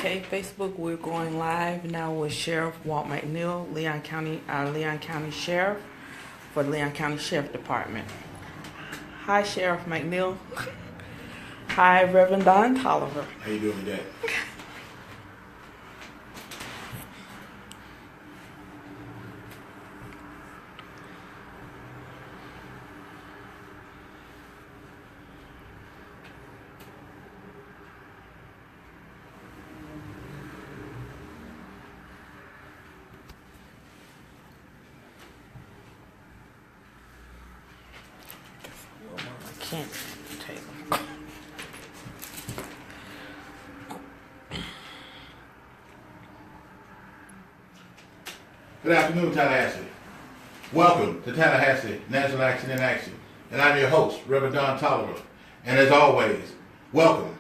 Okay, Facebook, we're going live now with Sheriff Walt McNeil, Leon County Sheriff for the Leon County Sheriff Department. Hi, Sheriff McNeil. Hi, Reverend Don Tolliver. How you doing today? I can't table. Good afternoon, Tallahassee. Welcome to Tallahassee National Action in Action. And I'm your host, Reverend Don Tolliver. And as always, welcome.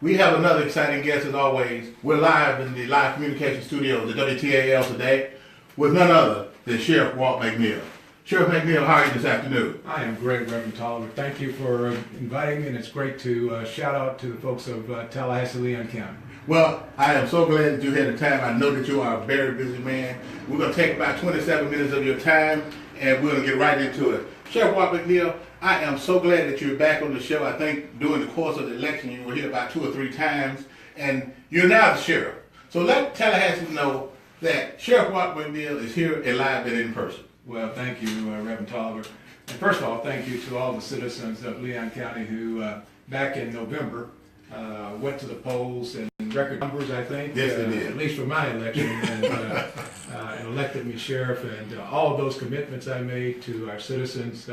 We have another exciting guest as always. We're live in the live communication studios at WTAL today with none other than Sheriff Walt McNeil. Sheriff McNeil, how are you this afternoon? I am great, Reverend Tolliver. Thank you for inviting me, and it's great to shout out to the folks of Tallahassee, Leon County. Well, I am so glad that you had the time. I know that you are a very busy man. We're going to take about 27 minutes of your time, and we're going to get right into it. Sheriff Walt McNeil, I am so glad that you're back on the show. I think during the course of the election, you were here about 2 or 3 times, and you're now the sheriff. So let Tallahassee know that Sheriff Walt McNeil is here and live and in person. Well, thank you, Reverend Tolliver. And first of all, thank you to all the citizens of Leon County who, back in November, went to the polls in record numbers, I think. Yes, they did. At least for my election, and elected me sheriff. And all of those commitments I made to our citizens,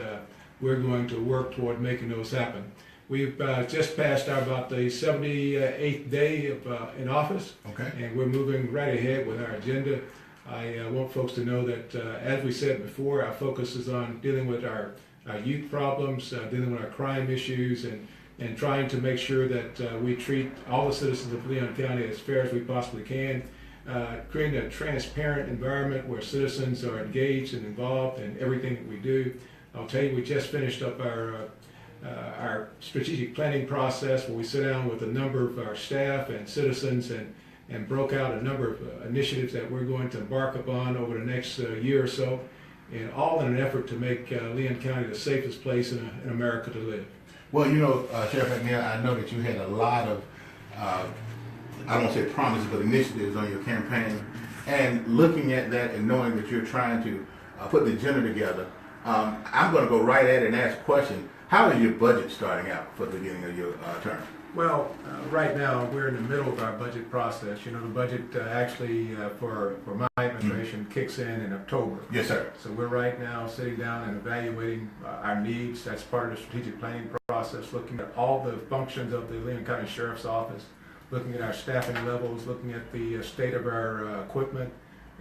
we're going to work toward making those happen. We've just passed about the 78th day of, in office, Okay. and we're moving right ahead with our agenda. I want folks to know that, as we said before, our focus is on dealing with our youth problems, dealing with our crime issues, and trying to make sure that we treat all the citizens of Leon County as fair as we possibly can, creating a transparent environment where citizens are engaged and involved in everything that we do. I'll tell you, we just finished up our strategic planning process where we sit down with a number of our staff and citizens and broke out a number of initiatives that we're going to embark upon over the next year or so, and all in an effort to make Leon County the safest place in America to live. Well, you know, Sheriff McNeil, I know that you had a lot of, I don't want to say promises, but initiatives on your campaign. And looking at that and knowing that you're trying to put the agenda together, I'm going to go right at it and ask a question. How is your budget starting out for the beginning of your term? Well, right now we're in the middle of our budget process. You know, the budget actually for my administration kicks in October. Yes, sir. So we're right now sitting down and evaluating our needs. That's part of the strategic planning process, looking at all the functions of the Leon County Sheriff's Office, looking at our staffing levels, looking at the state of our equipment,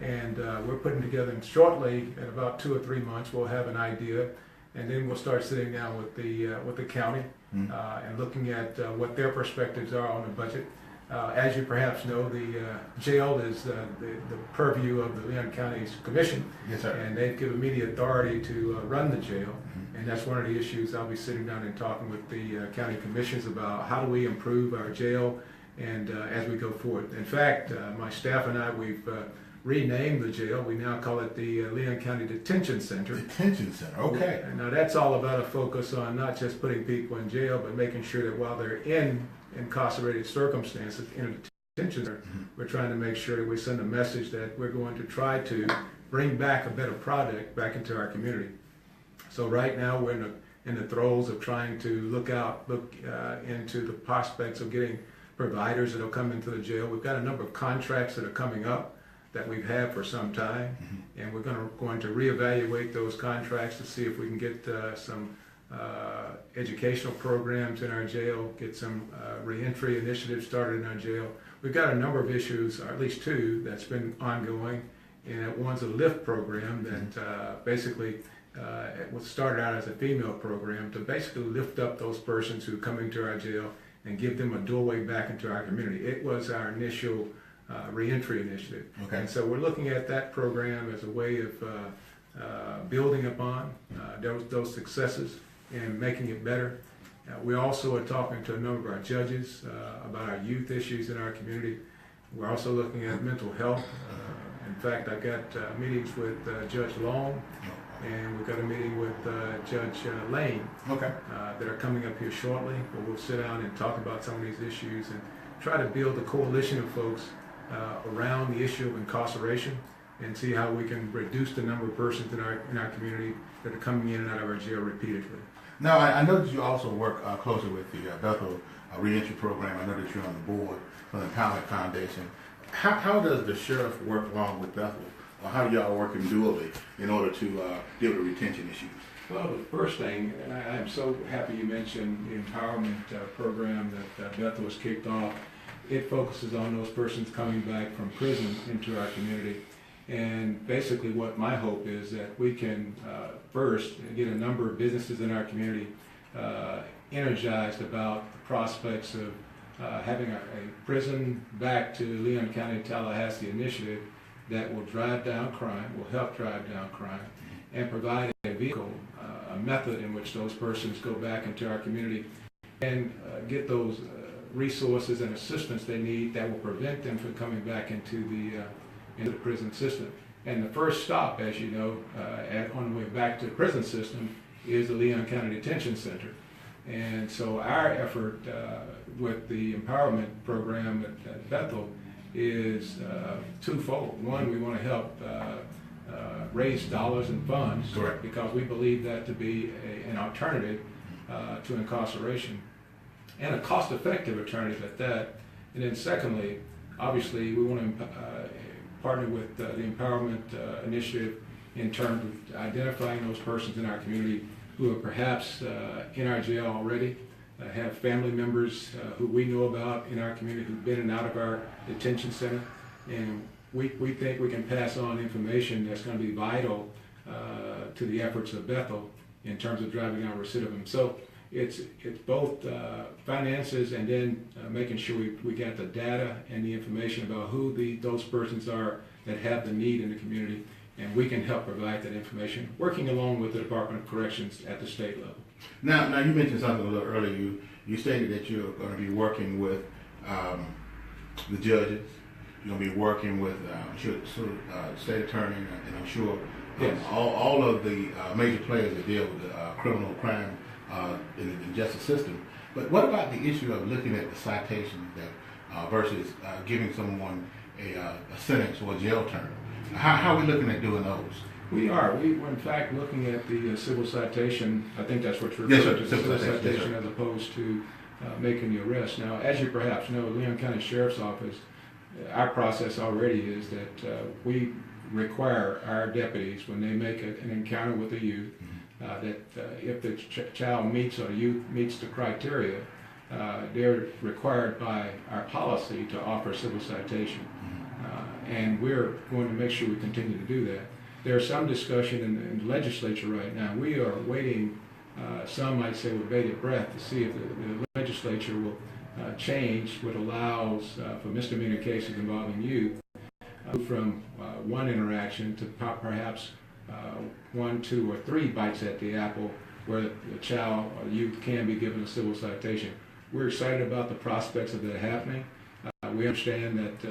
and we're putting together, and shortly, in about 2 or 3 months, we'll have an idea, and then we'll start sitting down with the county and looking at what their perspectives are on the budget. As you perhaps know, the jail is the purview of the Leon County's Commission. Yes, sir. And they've given me the authority to run the jail. And that's one of the issues I'll be sitting down and talking with the county commissions about. How do we improve our jail and as we go forward. In fact, my staff and I, we've renamed the jail. We now call it the Leon County Detention Center. Detention Center, okay. And now that's all about a focus on not just putting people in jail, but making sure that while they're in incarcerated circumstances in a detention center, we're trying to make sure that we send a message that we're going to try to bring back a better product back into our community. So right now we're in the throes of trying to look into the prospects of getting providers that will come into the jail. We've got a number of contracts that are coming up that we've had for some time, and we're going to reevaluate those contracts to see if we can get some educational programs in our jail, get some reentry initiatives started in our jail. We've got a number of issues, or at least 2, that's been ongoing, and one's a LIFT program that basically it was started out as a female program to basically lift up those persons who come into our jail and give them a doorway back into our community. It was our initial reentry initiative. Okay. And so we're looking at that program as a way of building upon those successes and making it better. We also are talking to a number of our judges about our youth issues in our community. We're also looking at mental health. In fact, I've got meetings with Judge Long, and we've got a meeting with Judge Lane that are coming up here shortly, where we'll sit down and talk about some of these issues and try to build a coalition of folks around the issue of incarceration and see how we can reduce the number of persons in our community that are coming in and out of our jail repeatedly. Now, I know that you also work closely with the Bethel Reentry Program. I know that you're on the board for the Empowerment Foundation. How does the sheriff work along with Bethel? Or how do y'all work dually in order to deal with retention issues? Well, the first thing, and I'm so happy you mentioned the empowerment program that Bethel has kicked off. It focuses on those persons coming back from prison into our community. And basically what my hope is that we can first get a number of businesses in our community energized about the prospects of having a prison back to Leon County, Tallahassee initiative that will drive down crime, will help drive down crime, and provide a vehicle, a method in which those persons go back into our community and get those resources and assistance they need that will prevent them from coming back into the prison system. And the first stop, as you know, on the way back to the prison system is the Leon County Detention Center. And so our effort with the empowerment program at Bethel is twofold. One, we want to help raise dollars and funds. Correct. Because we believe that to be an alternative to incarceration, and a cost-effective alternative at that. And then secondly, obviously, we want to partner with the Empowerment Initiative in terms of identifying those persons in our community who are perhaps in our jail already, have family members who we know about in our community who've been in and out of our detention center. And we think we can pass on information that's going to be vital to the efforts of Bethel in terms of driving down recidivism. So it's both finances and then making sure we got the data and the information about who those persons are that have the need in the community, and we can help provide that information, working along with the Department of Corrections at the state level. Now you mentioned something a little earlier. You stated that you're going to be working with the judges. You're going to be working with state attorney, and I'm sure yes, all of the major players that deal with criminal crime in the justice system. But what about the issue of looking at the citations that versus giving someone a sentence or a jail term? How are we looking at doing those? We are. We're in fact looking at the civil citation. I think that's what you're Yes, referring sir. to, the civil Yes, citation, sir. as opposed to making the arrest. Now, as you perhaps know, Leon County Sheriff's Office, our process already is that we require our deputies, when they make an encounter with a youth, that if the child meets or youth meets the criteria, they're required by our policy to offer civil citation. And we're going to make sure we continue to do that. There's some discussion in the legislature right now. We are waiting, some might say with bated breath, to see if the legislature will change what allows for misdemeanor cases involving youth from one interaction to perhaps 1, 2, or 3 bites at the apple, where the child or youth can be given a civil citation. We're excited about the prospects of that happening. We understand that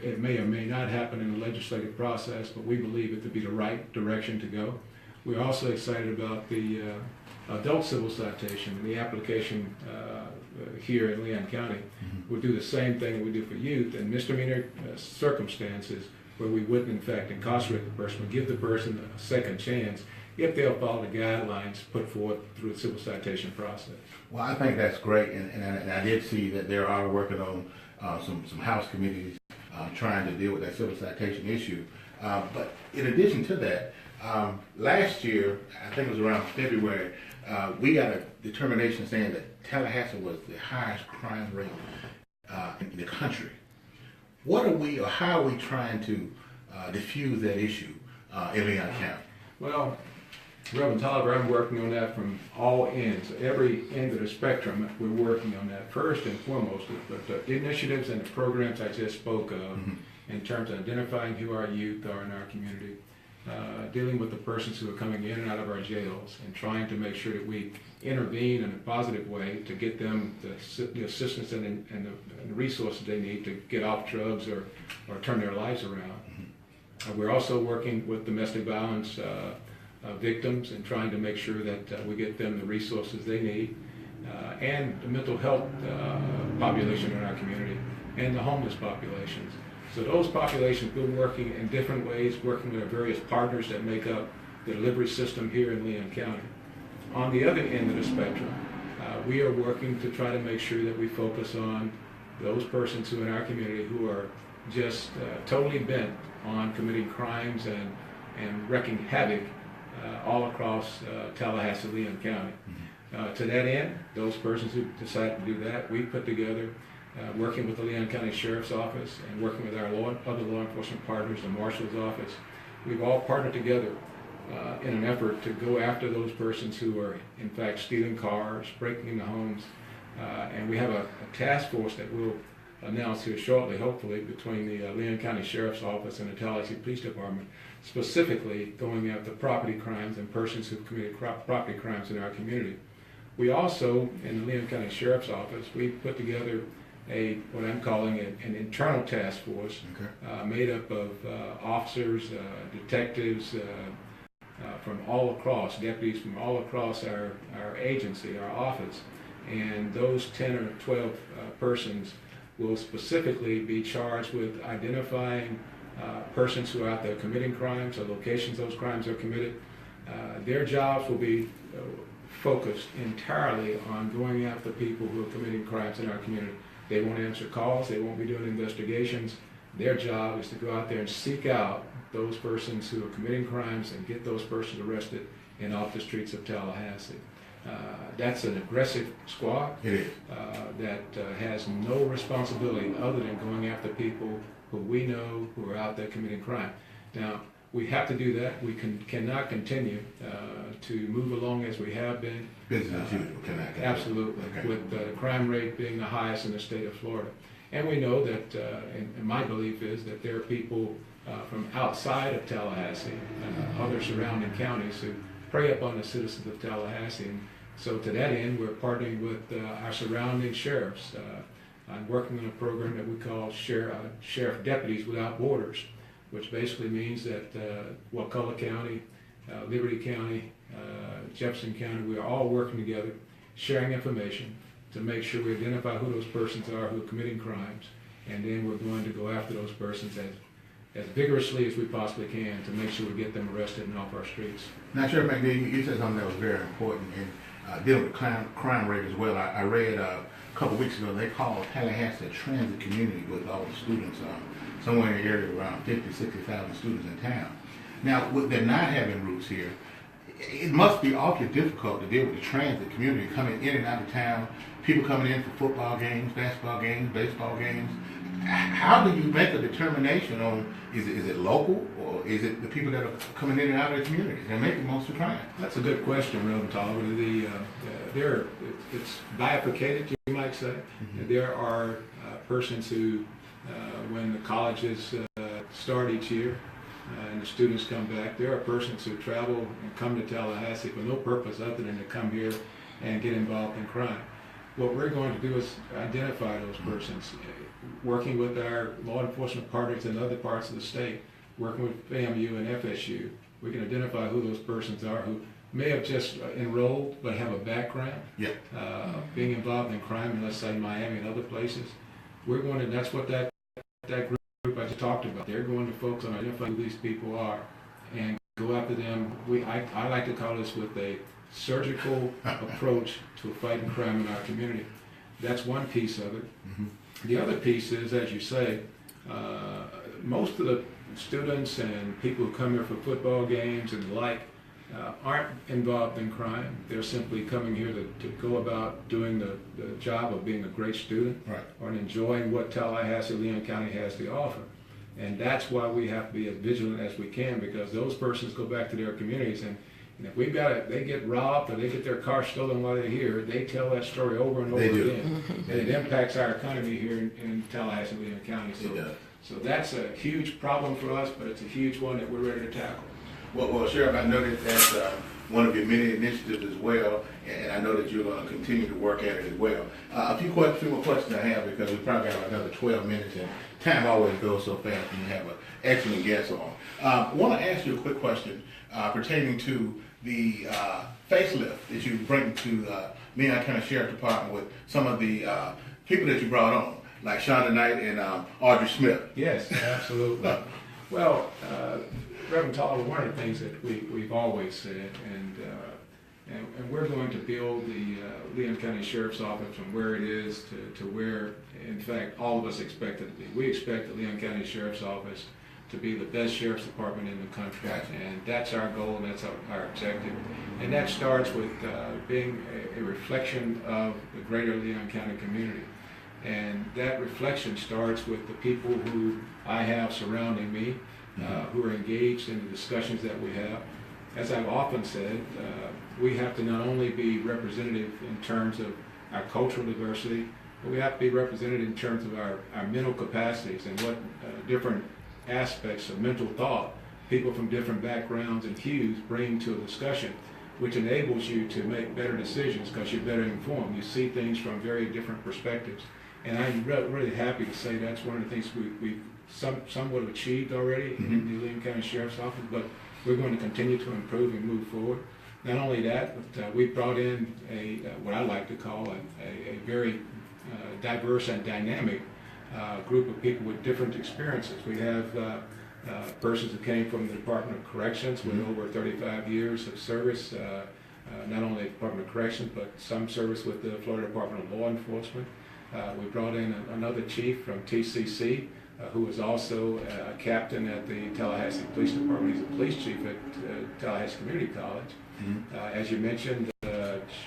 it may or may not happen in the legislative process, but we believe it to be the right direction to go. We're also excited about the adult civil citation and the application here in Leon County. We'll do the same thing we do for youth in misdemeanor circumstances where we wouldn't in fact incarcerate the person, but give the person a second chance if they'll follow the guidelines put forth through the civil citation process. Well, I think that's great, and I did see that they are working on some House committees trying to deal with that civil citation issue. But in addition to that, last year, I think it was around February, we got a determination saying that Tallahassee was the highest crime rate in the country. What are we, or how are we trying to diffuse that issue in Leon County? Well, Reverend Tolliver, I'm working on that from all ends. Every end of the spectrum, we're working on that. First and foremost, the initiatives and the programs I just spoke of in terms of identifying who our youth are in our community, dealing with the persons who are coming in and out of our jails and trying to make sure that we intervene in a positive way to get them the assistance and the resources they need to get off drugs or turn their lives around. We're also working with domestic violence victims and trying to make sure that we get them the resources they need, and the mental health population in our community and the homeless populations. So those populations, we're working in different ways, working with our various partners that make up the delivery system here in Leon County. On the other end of the spectrum, we are working to try to make sure that we focus on those persons who in our community who are just totally bent on committing crimes and wreaking havoc all across Tallahassee, Leon County. To that end, those persons who decide to do that, we put together, working with the Leon County Sheriff's Office and working with our other law enforcement partners, the Marshal's Office, we've all partnered together in an effort to go after those persons who are in fact stealing cars, breaking into homes, and we have a task force that we'll announce here shortly, hopefully, between the Leon County Sheriff's Office and the Tallahassee Police Department, specifically going after property crimes and persons who've committed property crimes in our community. We also, in the Leon County Sheriff's Office, we put together what I'm calling an internal task force, made up of officers, detectives from all across, deputies from all across our agency, our office, and those 10 or 12 persons will specifically be charged with identifying persons who are out there committing crimes or locations those crimes are committed. Their jobs will be focused entirely on going after people who are committing crimes in our community. They won't answer calls, they won't be doing investigations. Their job is to go out there and seek out those persons who are committing crimes and get those persons arrested and off the streets of Tallahassee. That's an aggressive squad that has no responsibility other than going after people who we know who are out there committing crime. Now, we have to do that. We cannot continue to move along as we have been. Business as usual, absolutely, with the crime rate being the highest in the state of Florida. And we know that, and my belief is that there are people from outside of Tallahassee, other surrounding counties, who prey upon the citizens of Tallahassee. And so to that end, we're partnering with our surrounding sheriffs. I'm working on a program that we call Sheriff Deputies Without Borders, which basically means that Wakulla County, Liberty County, Jefferson County, we are all working together, sharing information to make sure we identify who those persons are who are committing crimes, and then we're going to go after those persons as vigorously as we possibly can to make sure we get them arrested and off our streets. Now, Sheriff McNeil, you said something that was very important in dealing with crime rate as well. I read a couple weeks ago they called Tallahassee a transit community with all the students, somewhere in the area of around 50,000, 60,000 students in town. Now, with them not having roots here, it must be awfully difficult to deal with the transit community coming in and out of town, people coming in for football games, basketball games, baseball games. How do you make a determination on, is it local, or is it the people that are coming in and out of the community that make most of the crime? That's a good question, Reverend Tolliver. It's bifurcated, you might say. There are persons who, when the colleges start each year, and the students come back, there are persons who travel and come to Tallahassee for no purpose other than to come here and get involved in crime. What we're going to do is identify those persons, working with our law enforcement partners in other parts of the state, working with FAMU and FSU. We can identify who those persons are who may have just enrolled but have a background being involved in crime in, let's say, Miami and other places. We're going to, that's what that group I just talked about. They're going to focus on identifying who these people are and go after them. I like to call this with a surgical approach to fighting crime in our community. That's one piece of it. The other piece is, as you say, most of the students and people who come here for football games and the like aren't involved in crime. They're simply coming here to go about doing the job of being a great student, or enjoying what Tallahassee, Leon County has to offer. And that's why we have to be as vigilant as we can, because those persons go back to their communities, and if they get robbed or they get their car stolen while they're here, they tell that story over and over again. And it impacts our economy here in Tallahassee, Leon County. So that's a huge problem for us, but it's a huge one that we're ready to tackle. Well, Sheriff, I know that that's one of your many initiatives as well, and I know that you're going to continue to work at it as well. A few more questions I have, because we probably got another 12 minutes, and time always goes so fast when you have an excellent guest on. I want to ask you a quick question pertaining to the facelift that you bring to Leon County Sheriff Department with some of the people that you brought on, like Shonda Knight and Audrey Smith. Yes, absolutely. Well, Reverend Tolliver, one of the things that we've always said, and we're going to build the Leon County Sheriff's Office from where it is to where, in fact, all of us expect it to be. We expect the Leon County Sheriff's Office to be the best sheriff's department in the country, and that's our goal, and that's our objective. And that starts with being a reflection of the greater Leon County community. And that reflection starts with the people who I have surrounding me, who are engaged in the discussions that we have. As I've often said, we have to not only be representative in terms of our cultural diversity, but we have to be represented in terms of our mental capacities and what different aspects of mental thought people from different backgrounds and hues bring to a discussion, which enables you to make better decisions because you're better informed. You see things from very different perspectives. And I'm really happy to say that's one of the things we've somewhat achieved already in the Leon County Sheriff's Office, but we're going to continue to improve and move forward. Not only that, but we've brought in what I like to call a very diverse and dynamic group of people with different experiences. We have persons who came from the Department of Corrections with over 35 years of service, not only the Department of Corrections, but some service with the Florida Department of Law Enforcement. We brought in another chief from TCC, who is also a captain at the Tallahassee Police Department. He's a police chief at Tallahassee Community College. As you mentioned,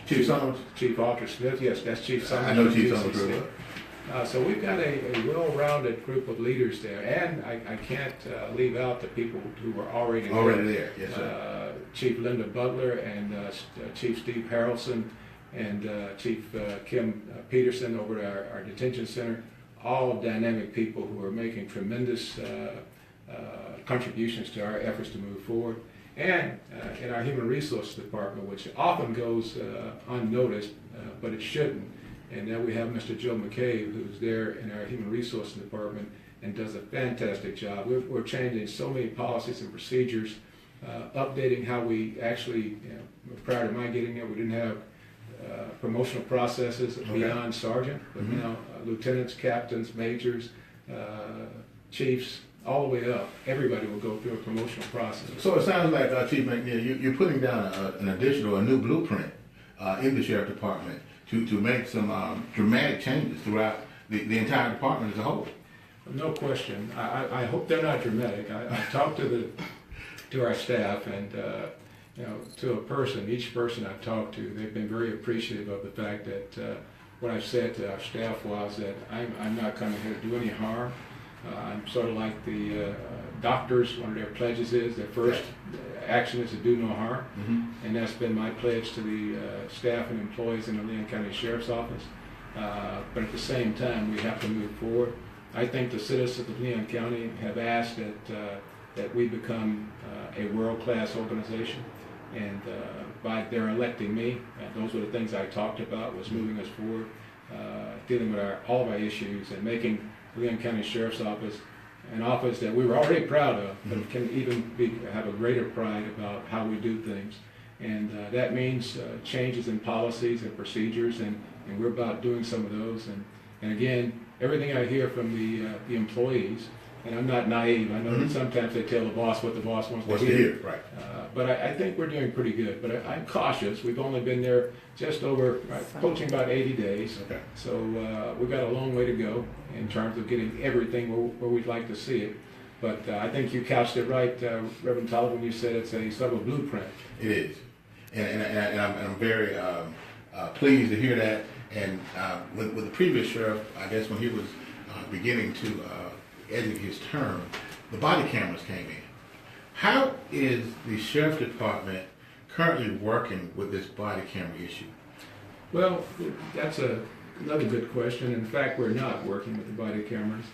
Chief Summers? Chief Audrey Smith, yes, that's Chief Summers. I know Chief Summers really well. So we've got a well-rounded group of leaders there, and I can't leave out the people who were already there. Yes, sir. Chief Linda Butler and Chief Steve Harrelson and Chief Kim Peterson over at our detention center, all dynamic people who are making tremendous contributions to our efforts to move forward. And in our Human Resources Department, which often goes unnoticed, but it shouldn't. And then we have Mr. Joe McCabe, who's there in our Human Resources Department and does a fantastic job. We're changing so many policies and procedures, updating how we actually, prior to my getting there, we didn't have promotional processes beyond sergeant, but now lieutenants, captains, majors, chiefs, all the way up. Everybody will go through a promotional process. So it sounds like, Chief McNeil, you're putting down a new blueprint in the Sheriff Department to make some dramatic changes throughout the entire department as a whole. No question. I hope they're not dramatic. I talked to our staff, and to a person, each person I've talked to, they've been very appreciative of the fact that what I've said to our staff was that I'm not coming here to do any harm. I'm sort of like the doctors, one of their pledges is their first action is to do no harm. And that's been my pledge to the staff and employees in the Leon County Sheriff's Office. But at the same time, we have to move forward. I think the citizens of Leon County have asked that we become a world-class organization. And by their electing me, those were the things I talked about, was moving us forward, dealing with all of our issues and making Leon County Sheriff's Office an office that we were already proud of, but can even have a greater pride about how we do things. And that means changes in policies and procedures, and we're about doing some of those. And again, everything I hear from the employees, and I'm not naive, I know that sometimes they tell the boss what the boss wants to hear. Right. But I think we're doing pretty good. But I'm cautious. We've only been there just over, approaching about 80 days. Okay. So we've got a long way to go in terms of getting everything where we'd like to see it. But I think you couched it right, Reverend Tolliver, when you said it's a sort of a blueprint. It is. And I'm very pleased to hear that. And with the previous sheriff, I guess when he was beginning to exit his term, the body cameras came in. How is the Sheriff's Department currently working with this body camera issue? Well, that's another good question. In fact, we're not working with the body cameras.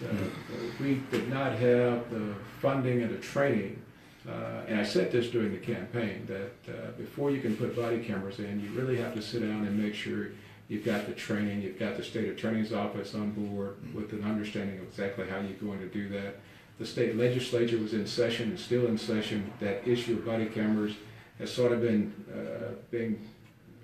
We did not have the funding and the training and I said this during the campaign, that before you can put body cameras in, you really have to sit down and make sure you've got the training, you've got the state attorney's office on board with an understanding of exactly how you're going to do that. The state legislature was in session and still in session. That issue of body cameras has sort of been being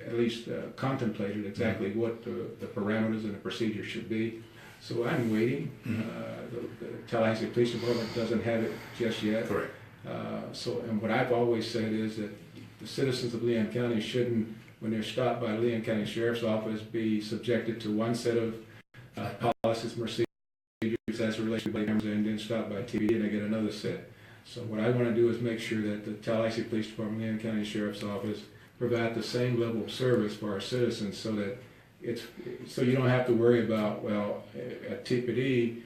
at least contemplated exactly what the parameters and the procedures should be. So I'm waiting. The Tallahassee Police Department doesn't have it just yet. Correct. And what I've always said is that the citizens of Leon County shouldn't, when they're stopped by Leon County Sheriff's Office, be subjected to one set of policies and procedures as it relates to body cameras, and then stopped by TBD and they get another set. So what I want to do is make sure that the Tallahassee Police Department, Leon County Sheriff's Office provide the same level of service for our citizens, so that so you don't have to worry about, well, at TPD,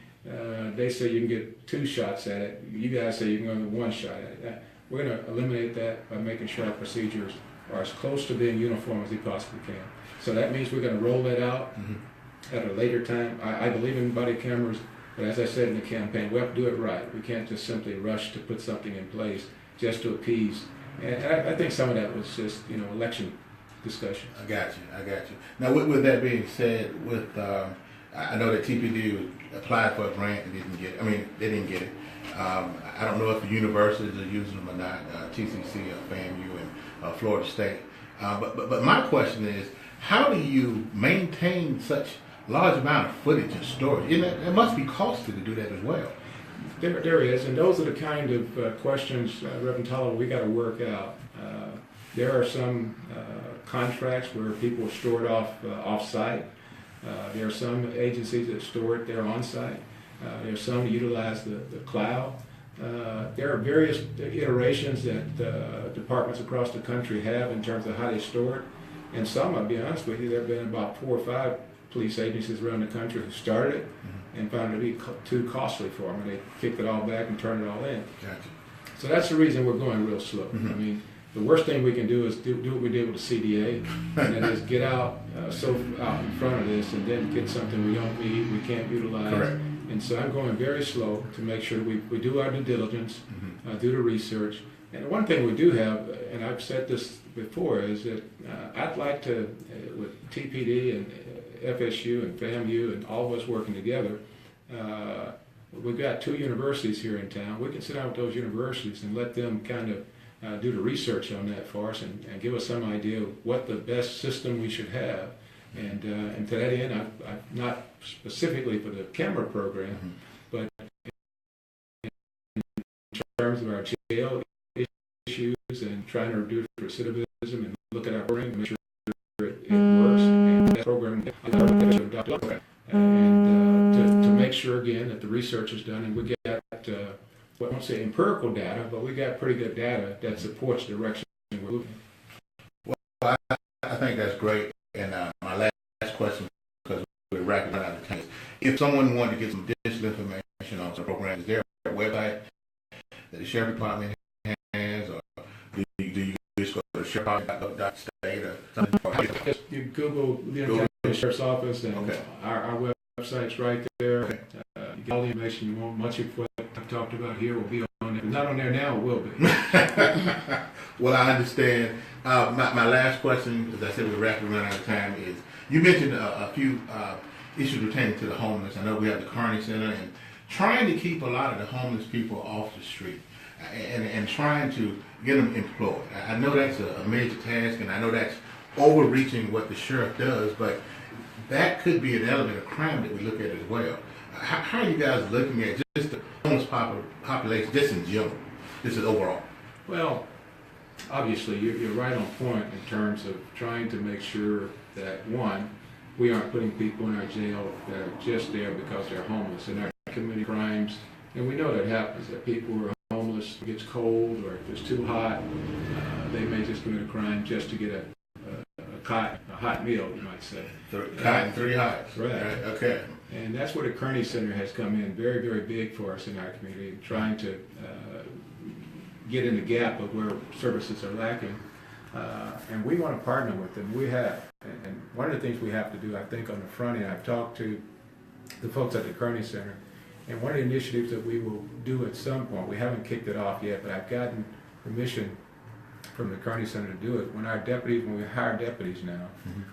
they say you can get 2 shots at it. You guys say you can go with 1 shot at it. We're going to eliminate that by making sure our procedures are as close to being uniform as they possibly can. So that means we're going to roll that out at a later time. I believe in body cameras, but as I said in the campaign, we have to do it right. We can't just simply rush to put something in place just to appease. And I think some of that was just, election discussion. I got you. Now, with that being said, I know that TPD applied for a grant and didn't get it. I mean, they didn't get it. I don't know if the universities are using them or not, TCC, FAMU, and Florida State. But my question is, how do you maintain such large amount of footage and storage? It must be costly to do that as well. There is, and those are the kind of questions, Reverend Tolliver, we got to work out. There are some contracts where people store it off-site. There are some agencies that store it there on-site. There are some that utilize the cloud. There are various iterations that departments across the country have in terms of how they store it. And some, I'll be honest with you, there have been about 4 or 5 police agencies around the country who started it and found it to be too costly for them, and they kicked it all back and turned it all in. Gotcha. So that's the reason we're going real slow. I mean, the worst thing we can do is do what we did with the CDA, and that is get out out in front of this and then get something we don't need, we can't utilize. Correct. And so I'm going very slow to make sure we do our due diligence, do the research. And one thing we do have, and I've said this before, is that I'd like to, with TPD and FSU and FAMU and all of us working together, we've got 2 universities here in town. We can sit down with those universities and let them kind of do the research on that for us and give us some idea of what the best system we should have. And to that end, I've not specifically for the camera program, but in terms of our jail issues and trying to reduce recidivism and look at our program and make sure it works. And that program, and to make sure again that the research is done and we get I won't say empirical data, but we got pretty good data that supports the direction we're moving. Well, I think that's great. And my last question, because we're wrapping out of time, if someone wanted to get some additional information on some program, is there a website that the Sheriff Department has, or do you just go to sheriff.state or something? You Google the Sheriff's Office, and our website's right there. Okay. You get all the information you want. Much of what I've talked about here will be on there. If not on there now, it will be. Well, I understand. My last question, as I said, we're rapidly running out of time, is you mentioned a few issues pertaining to the homeless. I know we have the Kearney Center and trying to keep a lot of the homeless people off the street and trying to get them employed. I know that's a major task, and I know that's overreaching what the sheriff does, but that could be an element of crime that we look at as well. How are you guys looking at just the homeless population, just in general, just as overall? Well, obviously, you're right on point in terms of trying to make sure that, one, we aren't putting people in our jail that are just there because they're homeless and are committing crimes. And we know that happens, that people who are homeless, it gets cold or if it's too hot, they may just commit a crime just to get a hot meal, you might say. Hot and 3 hots. Right. Okay. And that's where the Kearney Center has come in very, very big for us in our community, trying to get in the gap of where services are lacking. And we want to partner with them. We have. And one of the things we have to do, I think, on the front end, I've talked to the folks at the Kearney Center, And one of the initiatives that we will do at some point, we haven't kicked it off yet, but I've gotten permission from the Kearney Center to do it. When we hire deputies now,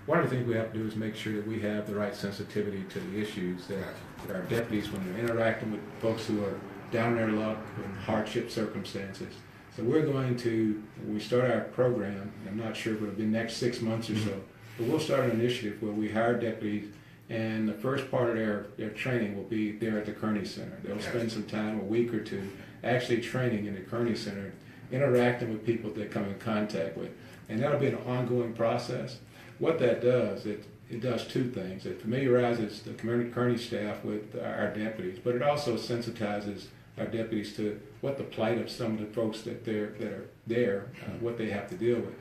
one of the things we have to do is make sure that we have the right sensitivity to the issues that our deputies, when they're interacting with folks who are down their luck in hardship circumstances. So we're going to, when we start our program, I'm not sure if it'll be next 6 months or so, but we'll start an initiative where we hire deputies, and the first part of their training will be there at the Kearney Center. They'll spend some time, a week or two, actually training in the Kearney Center, interacting with people they come in contact with. And that'll be an ongoing process. What that does, it does two things. It familiarizes the Kearney staff with our deputies, but it also sensitizes our deputies to what the plight of some of the folks that are there, what they have to deal with.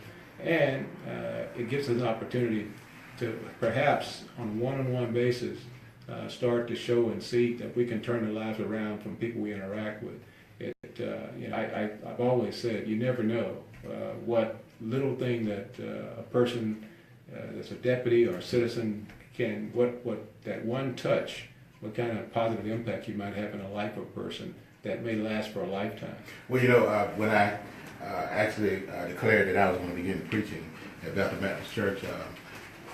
And it gives us an opportunity to perhaps on a one-on-one basis start to show and see that we can turn their lives around from people we interact with. I've always said you never know what little thing that a person that's a deputy or a citizen can, what that one touch, what kind of positive impact you might have in the life of a person that may last for a lifetime. Well, when I actually declared that I was going to begin preaching at Bethel Baptist Church,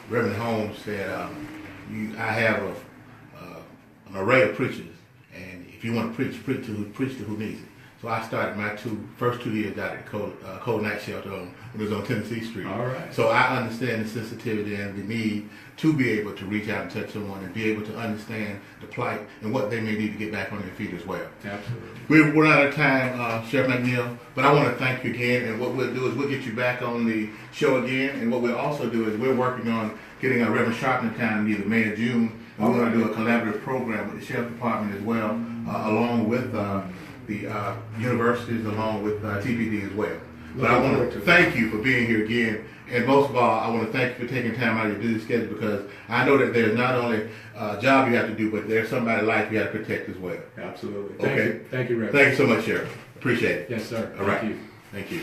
Reverend Holmes said, I have an array of preachers, and if you want to preach to who needs it. So I started my first 2 years out at Cold Night Shelter when it was on Tennessee Street. All right. So I understand the sensitivity and the need to be able to reach out and touch someone and be able to understand the plight and what they may need to get back on their feet as well. Absolutely. We're out of time, Sheriff McNeil, but I want to thank you again, and what we'll do is we'll get you back on the show again, and what we'll also do is we're working on getting a Reverend Sharp in town in either May or June, and we're going to do a collaborative program with the Sheriff Department as well, along with the universities, along with TPD as well. But I want to thank you for being here again, and most of all, I want to thank you for taking time out of your busy schedule, because I know that there's not only a job you have to do, but there's somebody's life you have to protect as well. Absolutely. Okay. Thank you, Reverend. Thank you so much, Sheriff. Appreciate it. Yes, sir. All right. Thank you. Thank you.